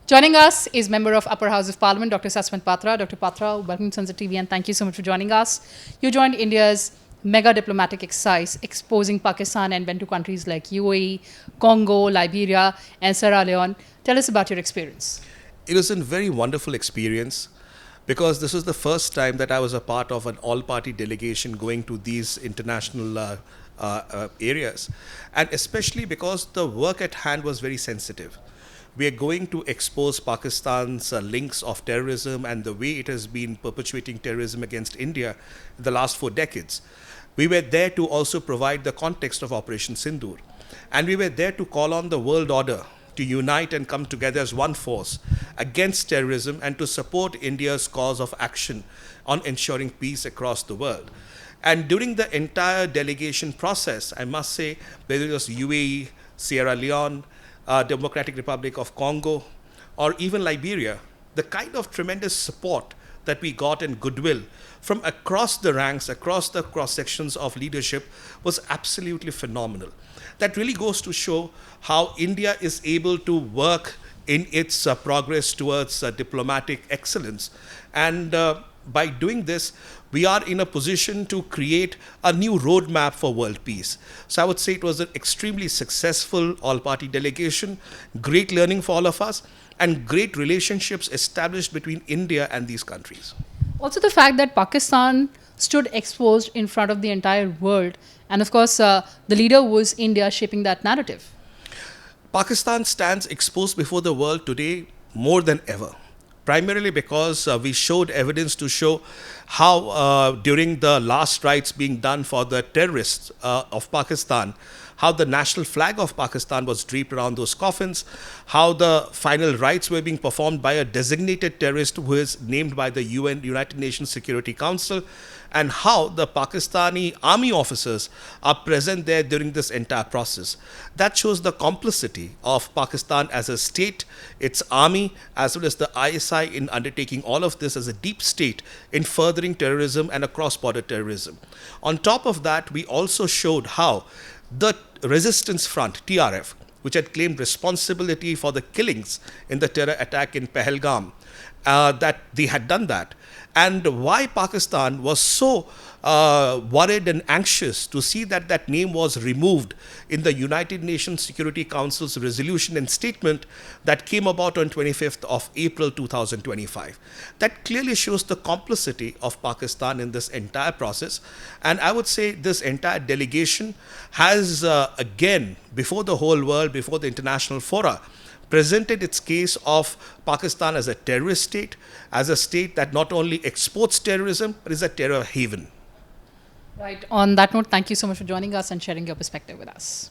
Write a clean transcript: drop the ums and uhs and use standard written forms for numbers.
Joining us is Member of Upper House of Parliament, Dr. Sasmit Patra. Dr. Patra, welcome to Sansad TV and thank you so much for joining us. You joined India's mega diplomatic exercise exposing Pakistan and went to countries like UAE, Congo, Liberia, and Sierra Leone. Tell us about your experience. It was a very wonderful experience because this was the first time that I was a part of an all-party delegation going to these international areas, and especially because the work at hand was very sensitive. We are going to expose Pakistan's links of terrorism and the way it has been perpetuating terrorism against India in the last 4 decades. We were there to also provide the context of Operation Sindoor, and we were there to call on the world order to unite and come together as one force against terrorism and to support India's cause of action on ensuring peace across the world. And during the entire delegation process, I must say, whether it was UAE, Sierra Leone, Democratic Republic of Congo, or even Liberia, the kind of tremendous support that we got and goodwill from across the ranks, across the cross sections of leadership was absolutely phenomenal. That really goes to show how India is able to work in its progress towards diplomatic excellence. And by doing this, we are in a position to create a new roadmap for world peace. So I would say it was an extremely successful all-party delegation, great learning for all of us, and great relationships established between India and these countries. Also, the fact that Pakistan stood exposed in front of the entire world, and of course, the leader was India shaping that narrative. Pakistan stands exposed before the world today more than ever, primarily because we showed evidence to show how during the last rites being done for the terrorists of Pakistan, how the national flag of Pakistan was draped around those coffins, how the final rites were being performed by a designated terrorist who is named by the United Nations Security Council, and how the Pakistani army officers are present there during this entire process. That shows the complicity of Pakistan as a state, its army, as well as the ISI in undertaking all of this as a deep state in furthering terrorism and cross-border terrorism. On top of that, we also showed how the resistance front, TRF, which had claimed responsibility for the killings in the terror attack in Pahalgam, that they had done that, and why Pakistan was so worried and anxious to see that that name was removed in the United Nations Security Council's resolution and statement that came about on 25th of April 2025. That clearly shows the complicity of Pakistan in this entire process. And I would say this entire delegation has, again, before the whole world, before the international fora, presented its case of Pakistan as a terrorist state, as a state that not only exports terrorism, but is a terror haven. Right. On that note, thank you so much for joining us and sharing your perspective with us.